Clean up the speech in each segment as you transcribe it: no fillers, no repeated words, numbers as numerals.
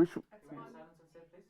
Which Silence on set, please.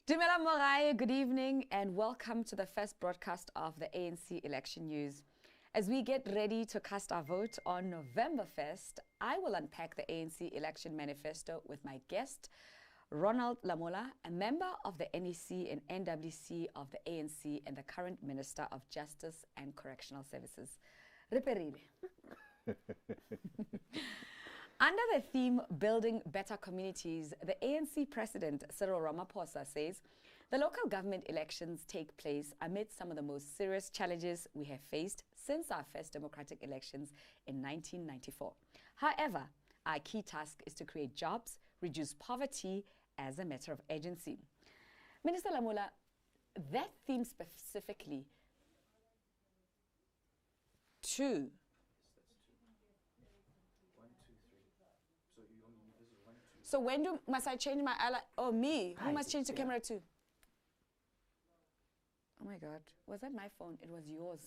Dumela Morae, good evening and welcome to the first broadcast of the ANC election news. As we get ready to cast our vote on November 1st, I will unpack the ANC election manifesto with my guest, Ronald Lamola, a member of the NEC and NWC of the ANC and the current Minister of Justice and Correctional Services. Reperile. Under the theme Building Better Communities, the ANC President Cyril Ramaphosa says the local government elections take place amid some of the most serious challenges we have faced since our first democratic elections in 1994. However, our key task is to create jobs, reduce poverty as a matter of urgency. Minister Lamola, that theme specifically to So when must I change my eyeliner? Oh, me. Who must change the camera to? Oh my God. Was that my phone? It was yours.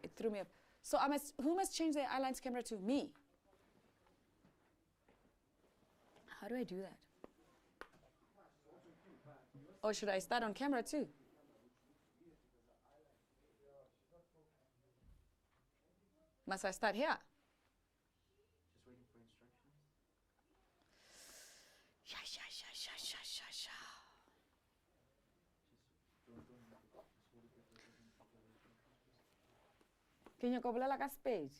It threw me up. So who must change the eyeliner camera to? Me. How do I do that? Or should I start on camera too? Must I start here? Just waiting for instructions. Can you go like a spade?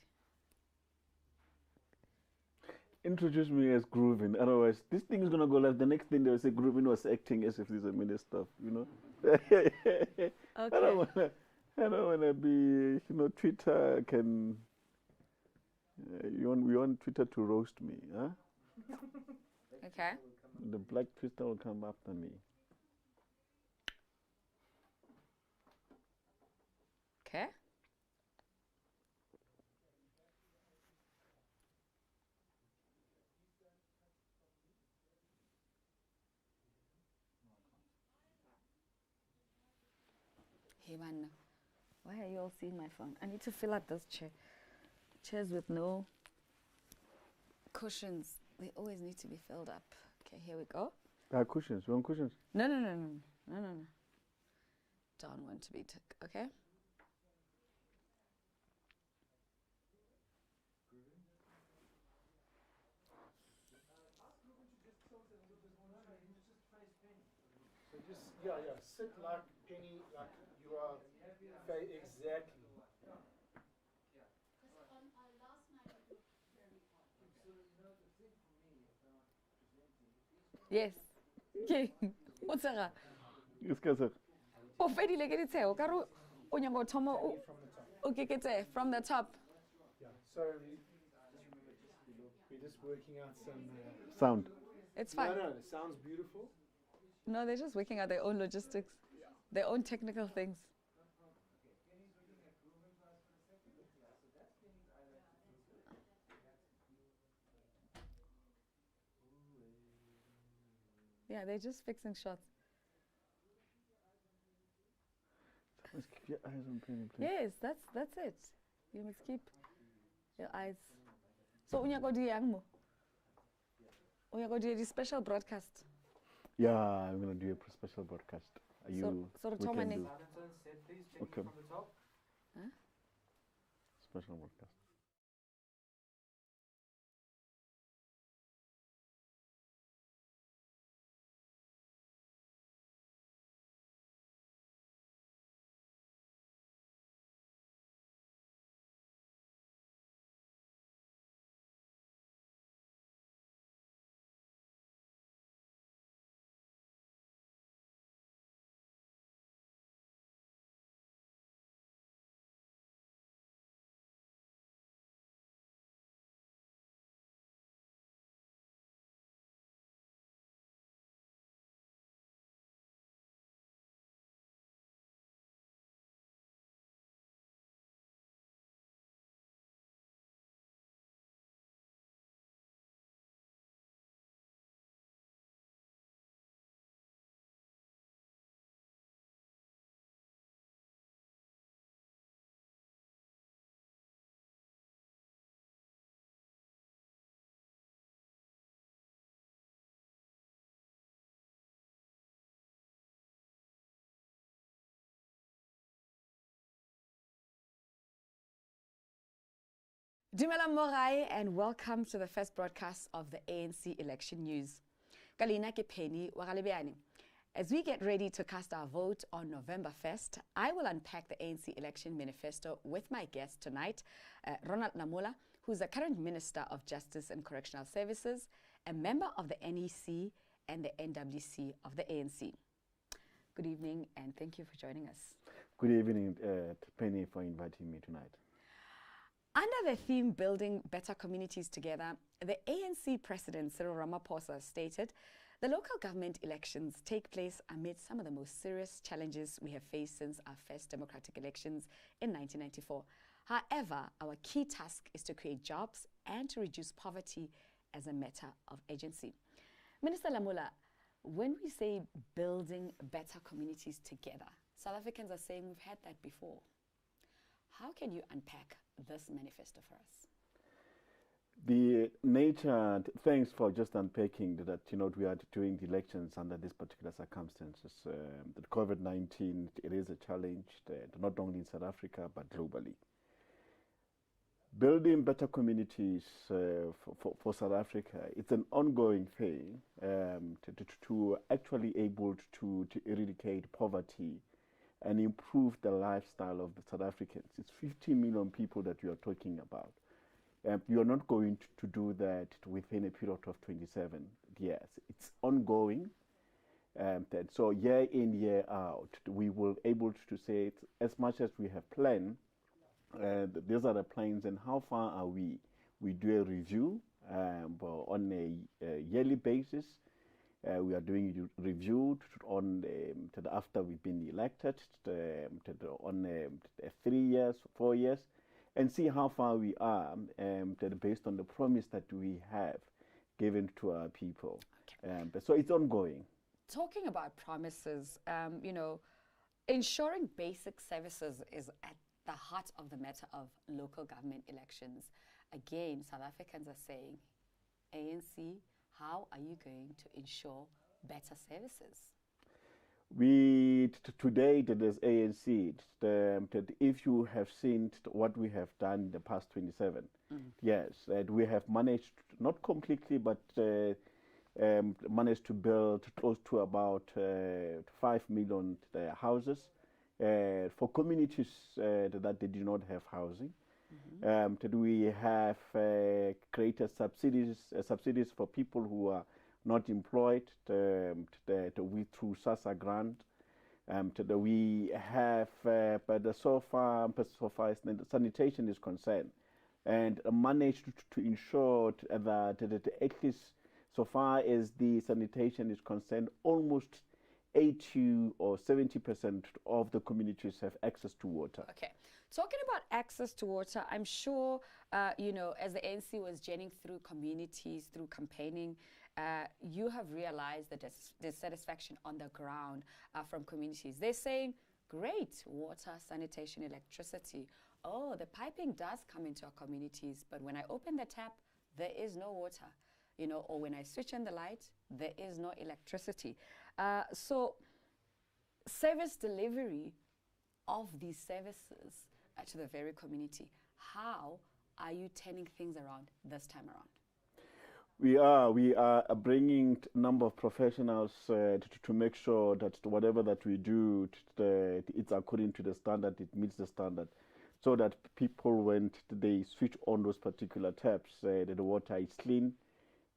introduce me as Groovin. Otherwise, this thing is gonna go live. The next thing they'll say Groovin was acting as if he's a minister. You know. Okay. I don't wanna be. You know, Twitter can. We want Twitter to roast me, huh? Okay. The black Twitter will come after me. Okay. Hey man, why are you all seeing my phone? I need to fill out this chair. Chairs with no cushions. They always need to be filled up. Okay, here we go. Cushions. You want cushions? No. Don't want to be okay? So just, sit like Penny, like you are, exactly. Because on our last night it looked very hot. So, the thing for me about presenting, Yes. Okay. What's that? Yes, sir. Oh, Fedi legedite. Okaru onyango tomo. From the top. Okay, from the top. Yeah, so we're just working out some... Sound. It's fine. No, it sounds beautiful. No, they're just working out their own logistics, their own technical things. Yeah, they're just fixing shots. Must keep your eyes on Penny, please. Yes, that's it. You must keep your eyes. So unyaka do yang mo? Unyaka do the special broadcast. Yeah, I'm gonna do a special broadcast. Are you? So we Tom can and do Silencer said, please check Okay. from the top. special broadcast. Dumela Morai and welcome to the first broadcast of the ANC election news. Kalina ke Penny wa Galebeane. As we get ready to cast our vote on November 1st, I will unpack the ANC election manifesto with my guest tonight, Ronald Namula, who's the current Minister of Justice and Correctional Services, a member of the NEC and the NWC of the ANC. Good evening and thank you for joining us. Good evening, Penny, for inviting me tonight. Under the theme Building Better Communities Together, the ANC President Cyril Ramaphosa stated, the local government elections take place amid some of the most serious challenges we have faced since our first democratic elections in 1994. However, our key task is to create jobs and to reduce poverty as a matter of urgency. Minister Lamula, when we say building better communities together, South Africans are saying we've had that before. How can you unpack this manifesto for us? The nature, thanks for just unpacking that, we are doing the elections under these particular circumstances. The COVID-19, it is a challenge, not only in South Africa, but globally. Building better communities for South Africa, it's an ongoing thing to actually able to eradicate poverty and improve the lifestyle of the South Africans. It's 50 million people that you are talking about. You are not going to do that within a period of 27 years. It's ongoing. So year in, year out, we will able to say it as much as we have planned. These are the plans and how far are we? We do a review on a yearly basis. We are doing a review on after we've been elected on 3 years, 4 years, and see how far we are based on the promise that we have given to our people. Okay. So it's ongoing. Talking about promises, ensuring basic services is at the heart of the matter of local government elections. Again, South Africans are saying, ANC, how are you going to ensure better services? We today that as ANC, that if you have seen what we have done in the past 27 years, that we have managed, not completely, but managed to build close to about 5 million houses for communities that they do not have housing. That we have created subsidies for people who are not employed through SASSA grant. That we have, but so far as sanitation is concerned, and managed to ensure that at least so far as the sanitation is concerned, almost 80 or 70% of the communities have access to water. Okay. Talking about access to water, I'm sure, as the ANC was journeying through communities, through campaigning, you have realized the dissatisfaction on the ground from communities. They're saying, great, water, sanitation, electricity. Oh, the piping does come into our communities, but when I open the tap, there is no water. Or when I switch on the light, there is no electricity. So service delivery of these services to the very community, how are you turning things around this time around? We are bringing a number of professionals to make sure that whatever that we do, it's according to the standard, it meets the standard, so that people, when they switch on those particular taps, that the water is clean.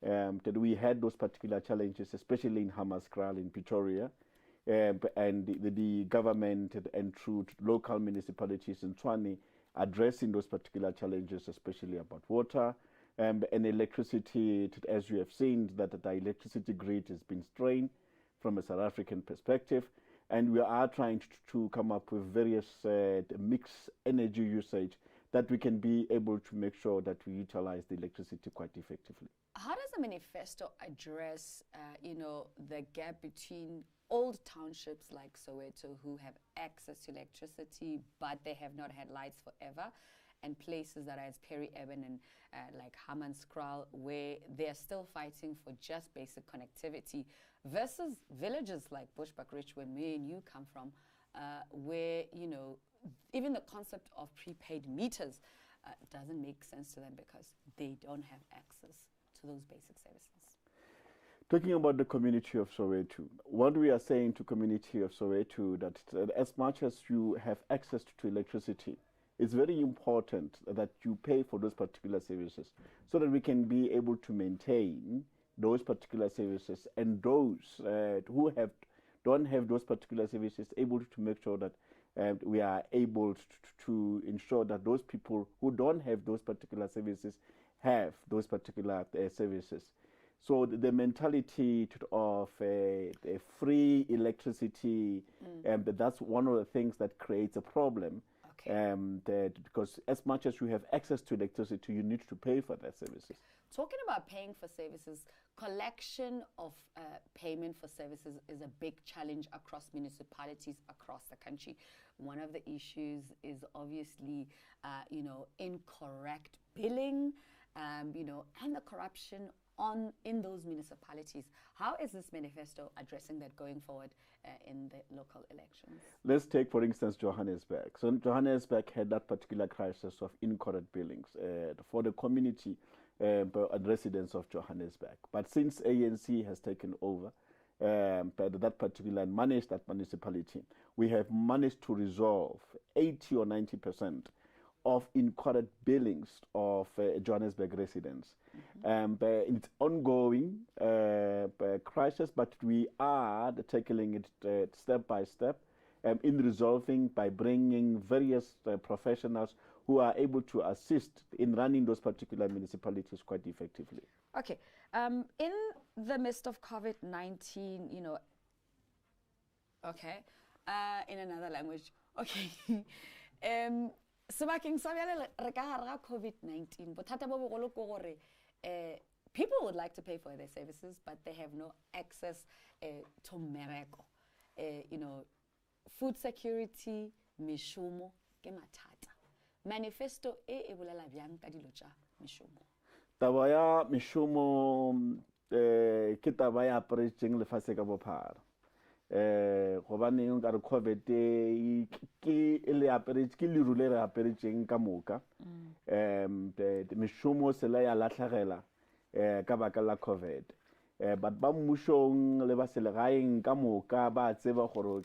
That we had those particular challenges, especially in Hammanskraal in Pretoria, and the government and through local municipalities in Tshwane addressing those particular challenges, especially about water and electricity. As you have seen, that the electricity grid has been strained from a South African perspective, and we are trying to come up with various mixed energy usage that we can be able to make sure that we utilize the electricity quite effectively. How does the manifesto address, the gap between old townships like Soweto who have access to electricity, but they have not had lights forever, and places that are as peri-urban and like Hammanskraal, where they're still fighting for just basic connectivity, versus villages like Bushbuckridge, where me and you come from, where, even the concept of prepaid meters doesn't make sense to them because they don't have access to those basic services. Talking about the community of Soweto, what we are saying to community of Soweto, that as much as you have access to electricity, it's very important that you pay for those particular services so that we can be able to maintain those particular services, and those who don't have those particular services able to make sure that we are able to ensure that those people who don't have those particular services have those particular services. So the mentality of free electricity, that's one of the things that creates a problem. Okay. Because as much as you have access to electricity, you need to pay for their services. Talking about paying for services, collection of payment for services is a big challenge across municipalities across the country. One of the issues is obviously, incorrect billing, and the corruption in those municipalities. How is this manifesto addressing that going forward in the local elections? Let's take, for instance, Johannesburg. So Johannesburg had that particular crisis of incorrect billings for the community and residents of Johannesburg. But since ANC has taken over that particular and managed that municipality, we have managed to resolve 80 or 90% of incorrect billings of Johannesburg residents. It's ongoing crisis, but we are tackling it step by step in resolving by bringing various professionals who are able to assist in running those particular municipalities quite effectively. Okay. In the midst of COVID-19, in another language, okay. Sebakeng sa bjale re ka hare ga COVID-19, bothata bo bogolo ke gore people would like to pay for their services, but they have no access to mmereko. Food security, mishomo ke mathata. Manifesto e bolela bjang ka dilo tša mishomo? Taba ya mishomo ke taba ya aparetseng lefatshe ka bophara. Gobaneng ka re COVID ke leru le re aparetseng ka moka. Mishomo se la ya latlhagela ka baka la COVID. But ba mmušong le ba selegaeng ka moka ba tseba gore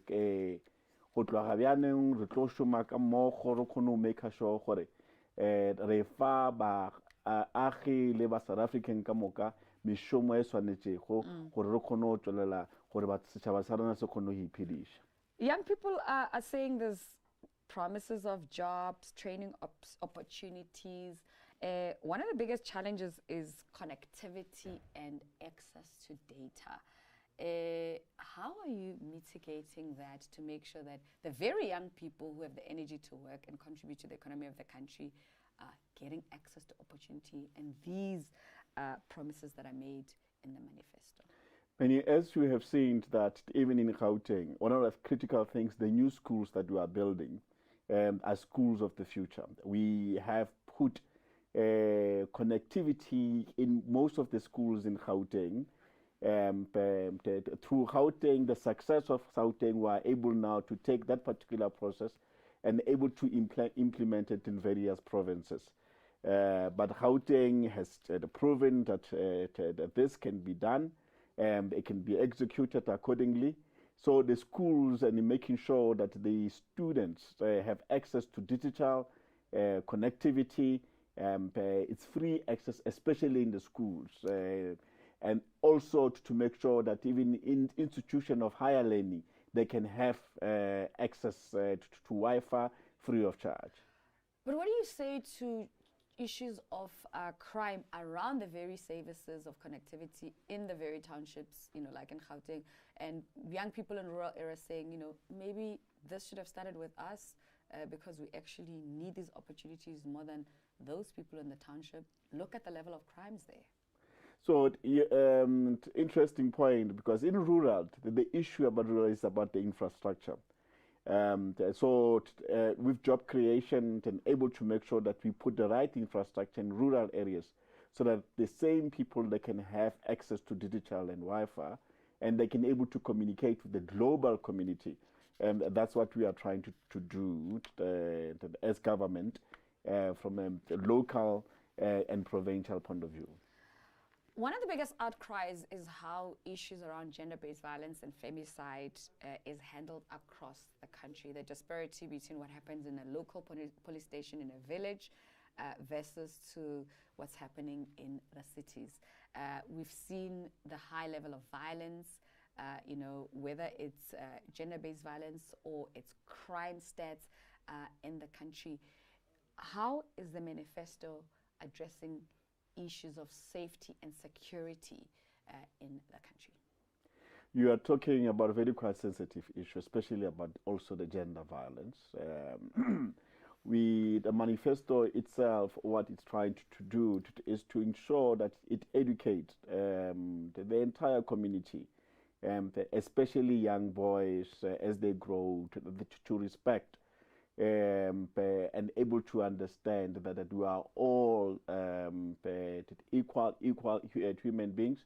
go tloga bjaneng re tlo šoma ka mmogo re kgone go make sure gore re fa baagi le ba South African ka moka mishomo e swanetšego gore re kgone go tswelela gore setšhaba sa rona se kgone go iphediša. Young people are saying there's promises of jobs, training opportunities. One of the biggest challenges is connectivity and access to data. How are you mitigating that to make sure that the very young people who have the energy to work and contribute to the economy of the country are getting access to opportunity and these promises that are made in the manifesto? And as we have seen that even in Gauteng, one of the critical things, the new schools that we are building are schools of the future. We have put connectivity in most of the schools in Gauteng. Through Gauteng, the success of Gauteng, we are able now to take that particular process and able to implement it in various provinces. But Gauteng has proven that this can be done. It can be executed accordingly. So the schools and making sure that the students have access to digital connectivity. It's free access, especially in the schools. And also to make sure that even in institution of higher learning, they can have access to Wi-Fi free of charge. But what do you say to issues of crime around the very services of connectivity in the very townships, like in Gauteng, and young people in rural areas saying, maybe this should have started with us because we actually need these opportunities more than those people in the township. Look at the level of crimes there. So, interesting point, because in rural, the issue about rural is about the infrastructure. With job creation and able to make sure that we put the right infrastructure in rural areas so that the same people, they can have access to digital and Wi-Fi and they can able to communicate with the global community. And that's what we are trying to do as government from a local and provincial point of view. One of the biggest outcries is how issues around gender-based violence and femicide is handled across the country. The disparity between what happens in a local police station in a village versus to what's happening in the cities. We've seen the high level of violence, whether it's gender-based violence or it's crime stats in the country. How is the manifesto addressing issues of safety and security in the country? You are talking about a very quite sensitive issue, especially about also the gender violence. The manifesto itself, what it's trying to do is to ensure that it educates the entire community, especially young boys as they grow to respect and able to understand that we are all equal human beings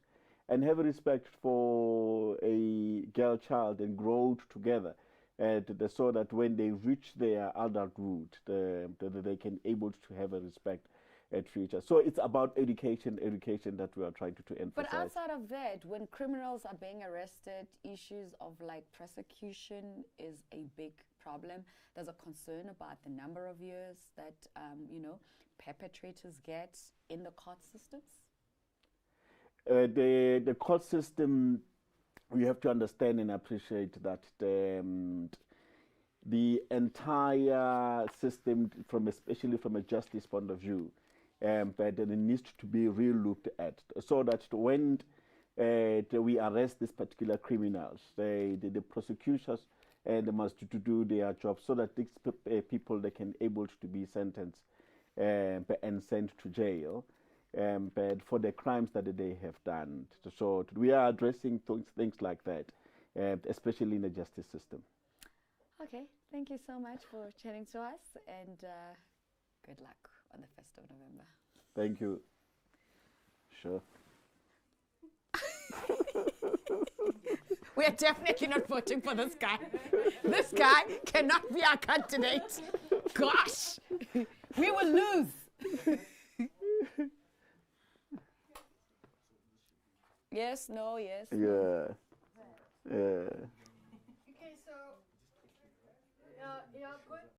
and have respect for a girl child and grow together so that when they reach their adulthood, they can able to have a respect at future. So it's about education that we are trying to emphasize. But outside of that, when criminals are being arrested, issues of prosecution is a big problem. There's a concern about the number of years that perpetrators get in the court systems. The court system, we have to understand and appreciate that the entire system, especially from a justice point of view, but it needs to be re-looked at so that when we arrest these particular criminals, the prosecutors they must do their job so that these people, they can able to be sentenced and sent to jail but for the crimes that they have done. So we are addressing things like that, especially in the justice system. Okay, thank you so much for chatting to us, and good luck on the 1st of November. Thank you. Sure. We are definitely not voting for this guy. This guy cannot be our candidate. Gosh, we will lose. Yes, no, yes. Yeah. Yeah. Okay, so, yeah, good.